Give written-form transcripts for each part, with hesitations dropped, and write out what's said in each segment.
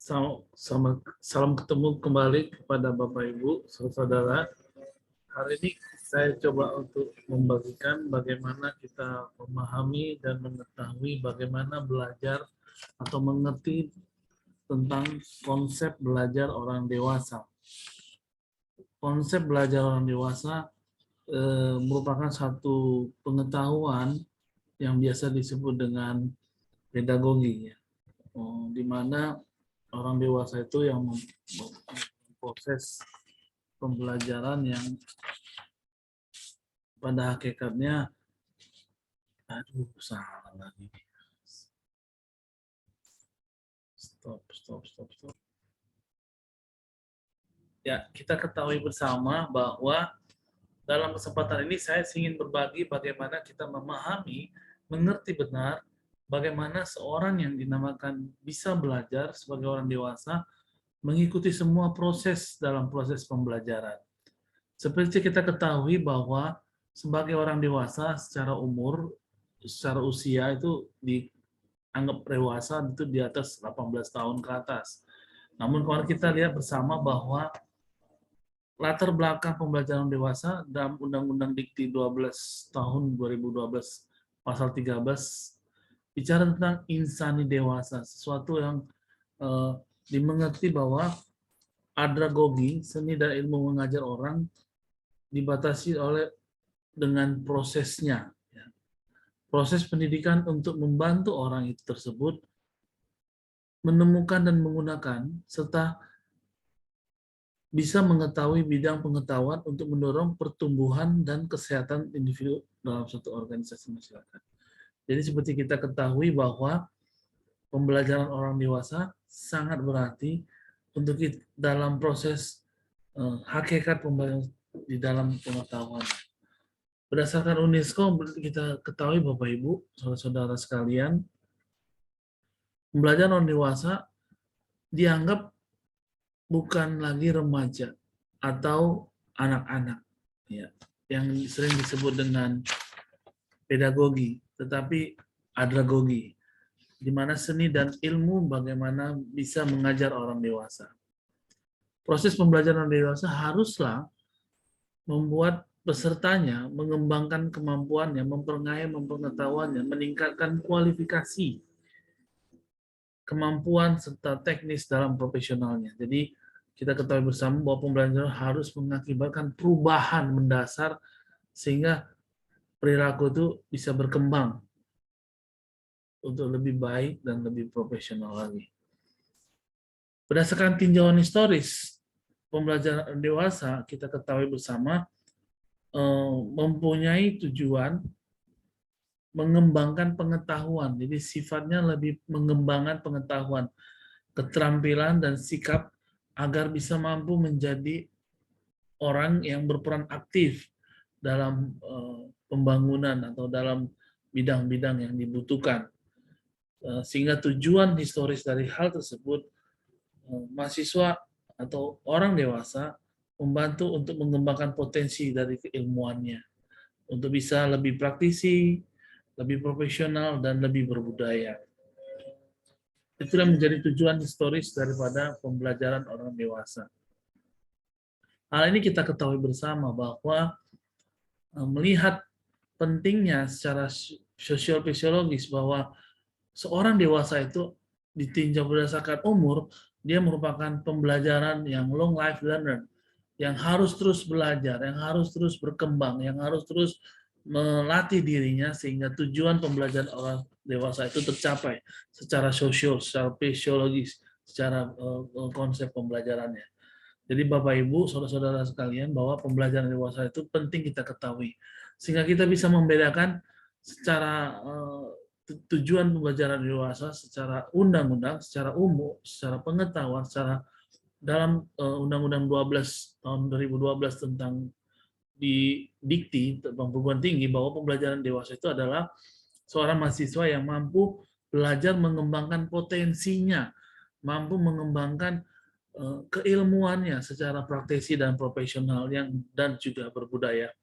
Salam ketemu kembali kepada Bapak Ibu, saudara. Hari ini saya coba untuk membagikan bagaimana kita memahami dan mengetahui bagaimana belajar atau mengerti tentang konsep belajar orang dewasa. Konsep belajar orang dewasa merupakan satu pengetahuan yang biasa disebut dengan pedagogi, ya. Di mana orang dewasa itu yang memproses pembelajaran yang pada hakikatnya, salah lagi. Stop. Ya, kita ketahui bersama bahwa dalam kesempatan ini saya ingin berbagi bagaimana kita memahami, mengerti benar bagaimana seorang yang dinamakan bisa belajar sebagai orang dewasa mengikuti semua proses dalam proses pembelajaran. Seperti kita ketahui bahwa sebagai orang dewasa secara umur, secara usia itu dianggap dewasa itu di atas 18 tahun ke atas. Namun kalau kita lihat bersama bahwa latar belakang pembelajaran dewasa dalam Undang-Undang Dikti 12 tahun 2012 pasal 13 bicara tentang insani dewasa, sesuatu yang dimengerti bahwa adragogi, seni dan ilmu mengajar orang, dibatasi dengan prosesnya. Proses pendidikan untuk membantu orang itu tersebut menemukan dan menggunakan serta bisa mengetahui bidang pengetahuan untuk mendorong pertumbuhan dan kesehatan individu dalam suatu organisasi masyarakat. Jadi seperti kita ketahui bahwa pembelajaran orang dewasa sangat berarti untuk dalam proses hakikat pembelajaran di dalam pengetahuan. Berdasarkan UNESCO, kita ketahui Bapak Ibu, saudara-saudara sekalian, pembelajaran orang dewasa dianggap bukan lagi remaja atau anak-anak, ya, yang sering disebut dengan pedagogi, tetapi adragogi, di mana seni dan ilmu bagaimana bisa mengajar orang dewasa. Proses pembelajaran orang dewasa haruslah membuat pesertanya mengembangkan kemampuannya, memperkaya pengetahuannya, meningkatkan kualifikasi, kemampuan serta teknis dalam profesionalnya. Jadi kita ketahui bersama bahwa pembelajaran harus mengakibatkan perubahan mendasar sehingga perilaku itu bisa berkembang untuk lebih baik dan lebih profesional lagi. Berdasarkan tinjauan historis, pembelajaran dewasa kita ketahui bersama mempunyai tujuan mengembangkan pengetahuan. Jadi sifatnya lebih mengembangkan pengetahuan, keterampilan dan sikap agar bisa mampu menjadi orang yang berperan aktif dalam pembangunan atau dalam bidang-bidang yang dibutuhkan. Sehingga tujuan historis dari hal tersebut, mahasiswa atau orang dewasa membantu untuk mengembangkan potensi dari keilmuannya untuk bisa lebih praktisi, lebih profesional, dan lebih berbudaya. Itulah menjadi tujuan historis daripada pembelajaran orang dewasa. Hal ini kita ketahui bersama bahwa melihat pentingnya secara sosial-fisiologis bahwa seorang dewasa itu ditinjau berdasarkan umur, dia merupakan pembelajaran yang long life learner, yang harus terus belajar, yang harus terus berkembang, yang harus terus melatih dirinya sehingga tujuan pembelajaran orang dewasa itu tercapai secara sosial, secara fisiologis, secara konsep pembelajarannya. Jadi Bapak Ibu, saudara-saudara sekalian, bahwa pembelajaran dewasa itu penting kita ketahui sehingga kita bisa membedakan secara tujuan pembelajaran dewasa secara undang-undang, secara umum, secara pengetahuan, secara dalam Undang-Undang 12 tahun 2012 tentang di dikti tentang perguruan tinggi bahwa pembelajaran dewasa itu adalah seorang mahasiswa yang mampu belajar mengembangkan potensinya, mampu mengembangkan keilmuannya secara praktisi dan profesional dan juga berbudaya.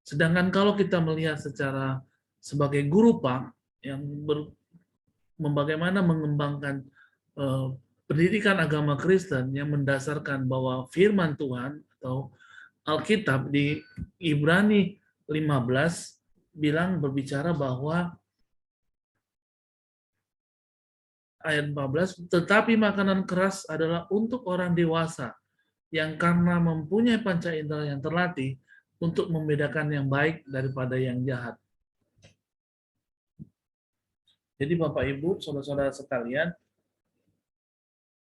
Sedangkan kalau kita melihat secara sebagai guru Pak yang bagaimana mengembangkan pendidikan agama Kristen yang mendasarkan bahwa firman Tuhan atau Alkitab di Ibrani 15 berbicara bahwa ayat 14, tetapi makanan keras adalah untuk orang dewasa yang karena mempunyai panca indera yang terlatih untuk membedakan yang baik daripada yang jahat. Jadi Bapak Ibu, saudara-saudara sekalian,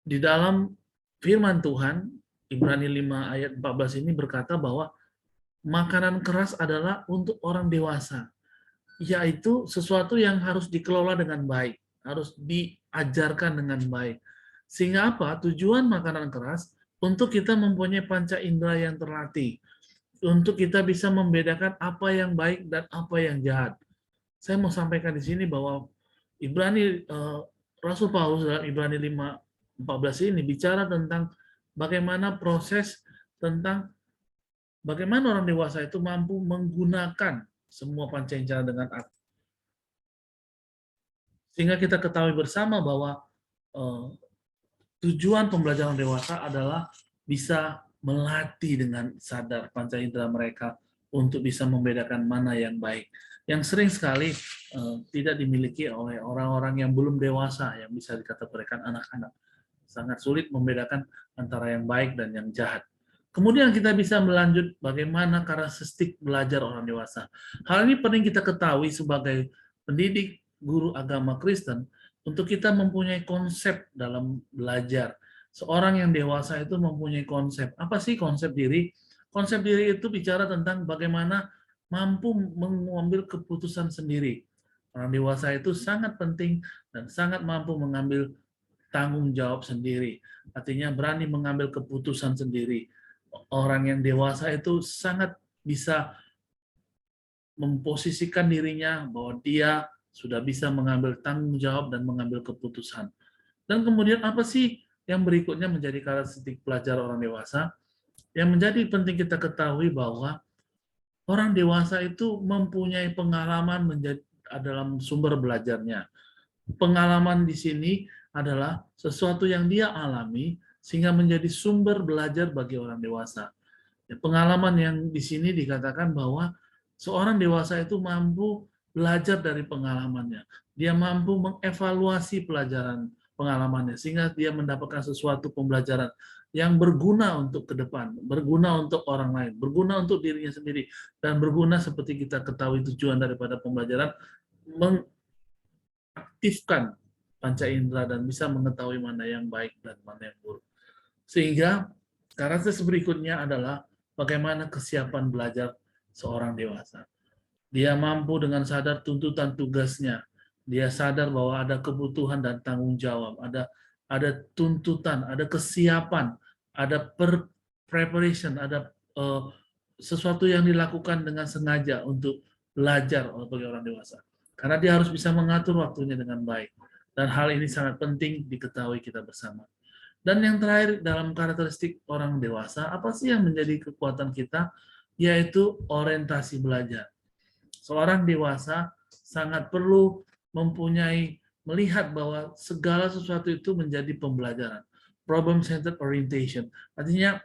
di dalam firman Tuhan, Ibrani 5 ayat 14 ini berkata bahwa makanan keras adalah untuk orang dewasa, yaitu sesuatu yang harus dikelola dengan baik, harus diajarkan dengan baik. Sehingga apa? Tujuan makanan keras untuk kita mempunyai panca indera yang terlatih, untuk kita bisa membedakan apa yang baik dan apa yang jahat. Saya mau sampaikan di sini bahwa Ibrani Rasul Paulus dalam Ibrani 5:14 ini bicara tentang bagaimana proses tentang bagaimana orang dewasa itu mampu menggunakan semua panca indera dengan aktif. Sehingga kita ketahui bersama bahwa tujuan pembelajaran dewasa adalah bisa melatih dengan sadar panca indera mereka untuk bisa membedakan mana yang baik. Yang sering sekali tidak dimiliki oleh orang-orang yang belum dewasa, yang bisa dikategorikan anak-anak. Sangat sulit membedakan antara yang baik dan yang jahat. Kemudian kita bisa melanjut bagaimana karakteristik belajar orang dewasa. Hal ini penting kita ketahui sebagai pendidik guru agama Kristen untuk kita mempunyai konsep dalam belajar. Seorang yang dewasa itu mempunyai konsep. Apa sih konsep diri? Konsep diri itu bicara tentang bagaimana mampu mengambil keputusan sendiri. Orang dewasa itu sangat penting dan sangat mampu mengambil tanggung jawab sendiri. Artinya berani mengambil keputusan sendiri. Orang yang dewasa itu sangat bisa memposisikan dirinya bahwa dia sudah bisa mengambil tanggung jawab dan mengambil keputusan. Dan kemudian apa sih yang berikutnya menjadi karakteristik pelajar orang dewasa? Yang menjadi penting kita ketahui bahwa orang dewasa itu mempunyai pengalaman menjadi dalam sumber belajarnya. Pengalaman di sini adalah sesuatu yang dia alami sehingga menjadi sumber belajar bagi orang dewasa. Pengalaman yang di sini dikatakan bahwa seorang dewasa itu mampu belajar dari pengalamannya. Dia mampu mengevaluasi pelajaran pengalamannya sehingga dia mendapatkan sesuatu pembelajaran yang berguna untuk ke depan, berguna untuk orang lain, berguna untuk dirinya sendiri, dan berguna seperti kita ketahui tujuan daripada pembelajaran mengaktifkan panca indera dan bisa mengetahui mana yang baik dan mana yang buruk. Sehingga karakteristik berikutnya adalah bagaimana kesiapan belajar seorang dewasa. Dia mampu dengan sadar tuntutan tugasnya. Dia sadar bahwa ada kebutuhan dan tanggung jawab, ada tuntutan, ada kesiapan, ada preparation, ada sesuatu yang dilakukan dengan sengaja untuk belajar bagi orang dewasa. Karena dia harus bisa mengatur waktunya dengan baik. Dan hal ini sangat penting diketahui kita bersama. Dan yang terakhir dalam karakteristik orang dewasa, apa sih yang menjadi kekuatan kita? Yaitu orientasi belajar. Seorang dewasa sangat perlu melihat bahwa segala sesuatu itu menjadi pembelajaran. Problem-centered orientation. Artinya,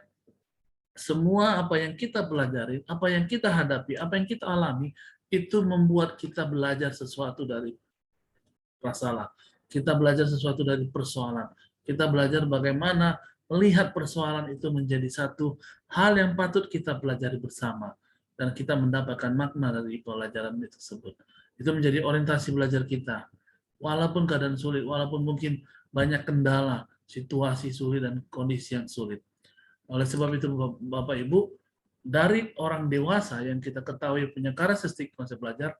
semua apa yang kita pelajari, apa yang kita hadapi, apa yang kita alami, itu membuat kita belajar sesuatu dari masalah. Kita belajar sesuatu dari persoalan. Kita belajar bagaimana melihat persoalan itu menjadi satu hal yang patut kita pelajari bersama. Dan kita mendapatkan makna dari pelajaran tersebut. Itu menjadi orientasi belajar kita. Walaupun keadaan sulit, walaupun mungkin banyak kendala, situasi sulit, dan kondisi yang sulit. Oleh sebab itu, Bapak Ibu, dari orang dewasa yang kita ketahui punya karakteristik konsep belajar,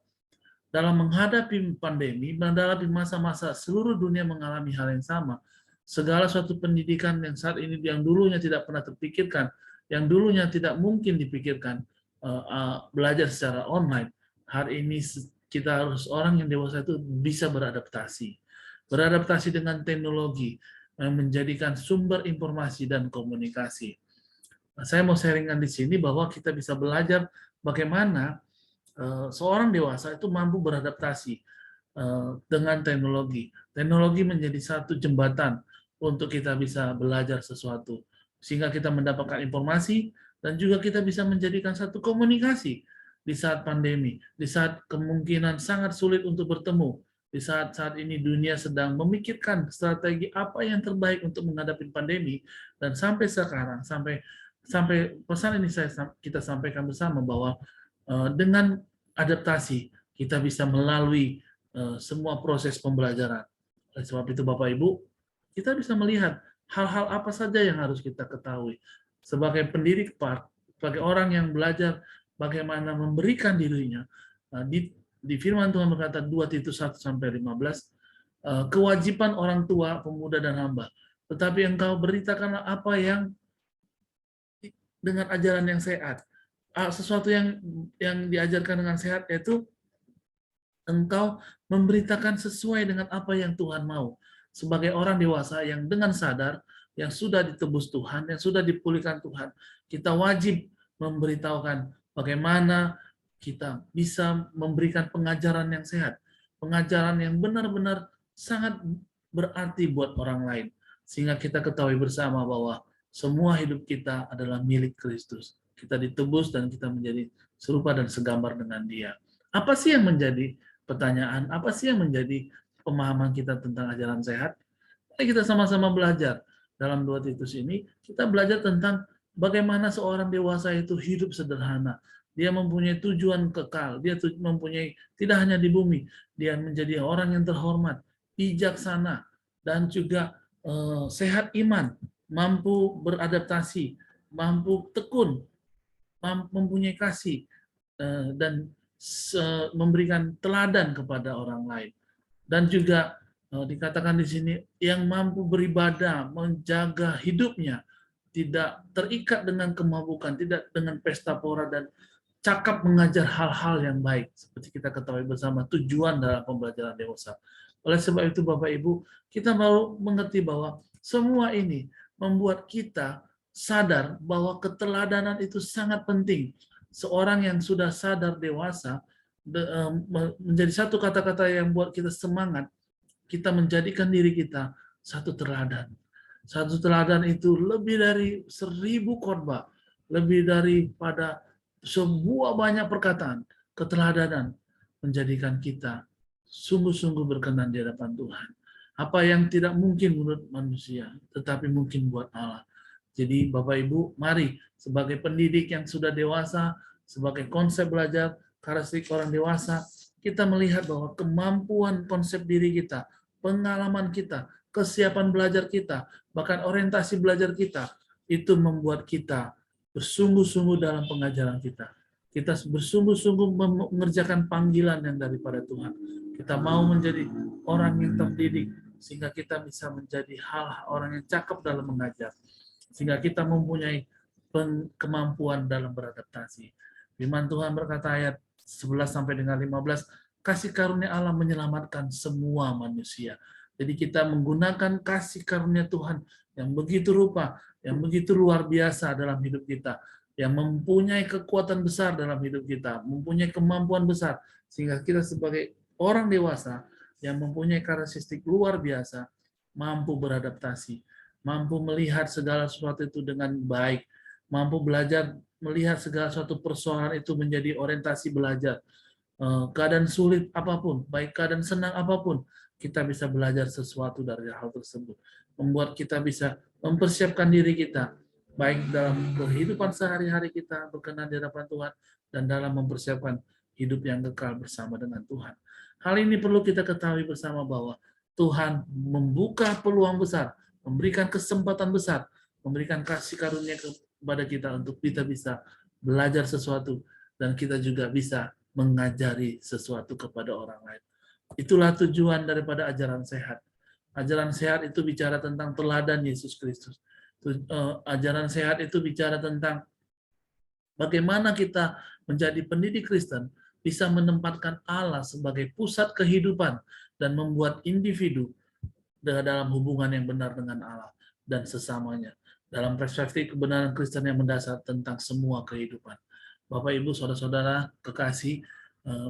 dalam menghadapi pandemi, menghadapi masa-masa seluruh dunia mengalami hal yang sama, segala suatu pendidikan yang saat ini yang dulunya tidak pernah terpikirkan, yang dulunya tidak mungkin dipikirkan belajar secara online, hari ini kita harus orang yang dewasa itu bisa beradaptasi dengan teknologi yang menjadikan sumber informasi dan komunikasi. Nah, saya mau sharingkan di sini bahwa kita bisa belajar bagaimana seorang dewasa itu mampu beradaptasi dengan teknologi. Teknologi menjadi satu jembatan untuk kita bisa belajar sesuatu. Sehingga kita mendapatkan informasi dan juga kita bisa menjadikan satu komunikasi di saat pandemi, di saat kemungkinan sangat sulit untuk bertemu, di saat ini dunia sedang memikirkan strategi apa yang terbaik untuk menghadapi pandemi, dan sampai sekarang, sampai sampai pesan ini kita sampaikan bersama bahwa dengan adaptasi kita bisa melalui semua proses pembelajaran. Oleh sebab itu Bapak Ibu, kita bisa melihat hal-hal apa saja yang harus kita ketahui sebagai pendidik, sebagai orang yang belajar bagaimana memberikan dirinya. Di firman Tuhan berkata 2 Titus 1 sampai 15, kewajiban orang tua, pemuda dan hamba. Tetapi engkau beritakanlah apa yang dengan ajaran yang sehat. Sesuatu yang diajarkan dengan sehat yaitu engkau memberitakan sesuai dengan apa yang Tuhan mau. Sebagai orang dewasa yang dengan sadar, yang sudah ditebus Tuhan, yang sudah dipulihkan Tuhan, kita wajib memberitahukan bagaimana kita bisa memberikan pengajaran yang sehat, pengajaran yang benar-benar sangat berarti buat orang lain. Sehingga kita ketahui bersama bahwa semua hidup kita adalah milik Kristus. Kita ditebus dan kita menjadi serupa dan segambar dengan Dia. Apa sih yang menjadi pertanyaan, apa sih yang menjadi pemahaman kita tentang ajaran sehat? Mari kita sama-sama belajar. Dalam 2 Titus ini, kita belajar tentang bagaimana seorang dewasa itu hidup sederhana. Dia mempunyai tujuan kekal, dia mempunyai, tidak hanya di bumi, dia menjadi orang yang terhormat, bijaksana, dan juga sehat iman, mampu beradaptasi, mampu tekun, mempunyai kasih, dan memberikan teladan kepada orang lain. Dan juga dikatakan di sini yang mampu beribadah, menjaga hidupnya, tidak terikat dengan kemabukan, tidak dengan pesta pora, dan cakap mengajar hal-hal yang baik. Seperti kita ketahui bersama tujuan dalam pembelajaran dewasa. Oleh sebab itu Bapak Ibu, kita mau mengerti bahwa semua ini membuat kita sadar bahwa keteladanan itu sangat penting. Seorang yang sudah sadar dewasa menjadi satu kata-kata yang buat kita semangat, kita menjadikan diri kita satu teladan. Satu teladan itu lebih dari 1000 khotbah, lebih daripada sebuah banyak perkataan. Keteladanan menjadikan kita sungguh-sungguh berkenan di hadapan Tuhan. Apa yang tidak mungkin menurut manusia, tetapi mungkin buat Allah. Jadi Bapak Ibu, mari sebagai pendidik yang sudah dewasa, sebagai konsep belajar, karakteristik orang dewasa, kita melihat bahwa kemampuan konsep diri kita, pengalaman kita, kesiapan belajar kita, bahkan orientasi belajar kita, itu membuat kita bersungguh-sungguh dalam pengajaran kita. Kita bersungguh-sungguh mengerjakan panggilan yang daripada Tuhan. Kita mau menjadi orang yang terdidik, sehingga kita bisa menjadi orang yang cakep dalam mengajar. Sehingga kita mempunyai kemampuan dalam beradaptasi. Firman Tuhan berkata ayat 11 sampai dengan 15, kasih karunia Allah menyelamatkan semua manusia. Jadi kita menggunakan kasih karunia Tuhan yang begitu rupa, yang begitu luar biasa dalam hidup kita, yang mempunyai kekuatan besar dalam hidup kita, mempunyai kemampuan besar, sehingga kita sebagai orang dewasa yang mempunyai karakteristik luar biasa, mampu beradaptasi, mampu melihat segala sesuatu itu dengan baik, mampu belajar melihat segala suatu persoalan itu menjadi orientasi belajar. Keadaan sulit apapun, baik keadaan senang apapun, kita bisa belajar sesuatu dari hal tersebut. Membuat kita bisa mempersiapkan diri kita, baik dalam kehidupan sehari-hari kita berkenan di hadapan Tuhan, dan dalam mempersiapkan hidup yang kekal bersama dengan Tuhan. Hal ini perlu kita ketahui bersama bahwa Tuhan membuka peluang besar, memberikan kesempatan besar, memberikan kasih karunia kepada kita untuk kita bisa belajar sesuatu, dan kita juga bisa mengajari sesuatu kepada orang lain. Itulah tujuan daripada ajaran sehat. Ajaran sehat itu bicara tentang teladan Yesus Kristus. Ajaran sehat itu bicara tentang bagaimana kita menjadi pendidik Kristen, bisa menempatkan Allah sebagai pusat kehidupan dan membuat individu dalam hubungan yang benar dengan Allah dan sesamanya. Dalam perspektif kebenaran Kristen yang mendasar tentang semua kehidupan. Bapak, Ibu, Saudara-saudara kekasih,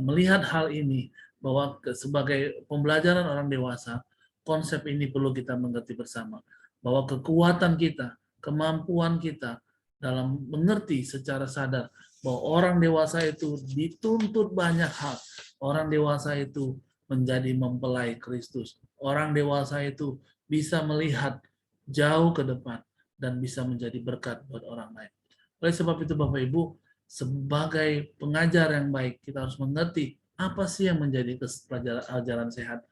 melihat hal ini, bahwa sebagai pembelajaran orang dewasa, konsep ini perlu kita mengerti bersama. bahwa kekuatan kita, kemampuan kita dalam mengerti secara sadar bahwa orang dewasa itu dituntut banyak hal. Orang dewasa itu menjadi mempelai Kristus. Orang dewasa itu bisa melihat jauh ke depan dan bisa menjadi berkat buat orang lain. Oleh sebab itu Bapak Ibu, sebagai pengajar yang baik, kita harus mengerti apa sih yang menjadi ajaran sehat.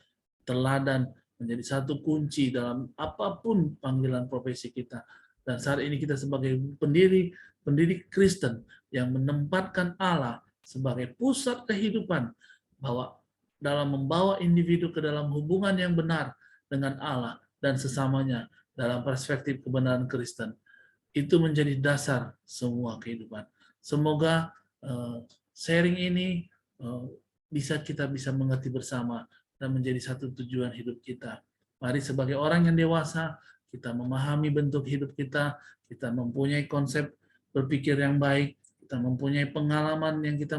Teladan menjadi satu kunci dalam apapun panggilan profesi kita. Dan saat ini kita sebagai pendiri Kristen yang menempatkan Allah sebagai pusat kehidupan, bahwa dalam membawa individu ke dalam hubungan yang benar dengan Allah dan sesamanya dalam perspektif kebenaran Kristen, itu menjadi dasar semua kehidupan. Semoga sharing ini kita bisa mengerti bersama dan menjadi satu tujuan hidup kita. Mari sebagai orang yang dewasa, kita memahami bentuk hidup kita mempunyai konsep berpikir yang baik, kita mempunyai pengalaman yang kita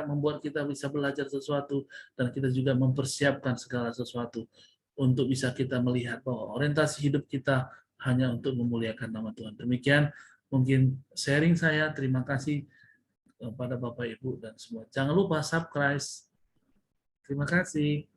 membuat kita bisa belajar sesuatu, dan kita juga mempersiapkan segala sesuatu untuk bisa kita melihat bahwa orientasi hidup kita hanya untuk memuliakan nama Tuhan. Demikian mungkin sharing saya. Terima kasih kepada Bapak Ibu dan semua. Jangan lupa subscribe. Terima kasih.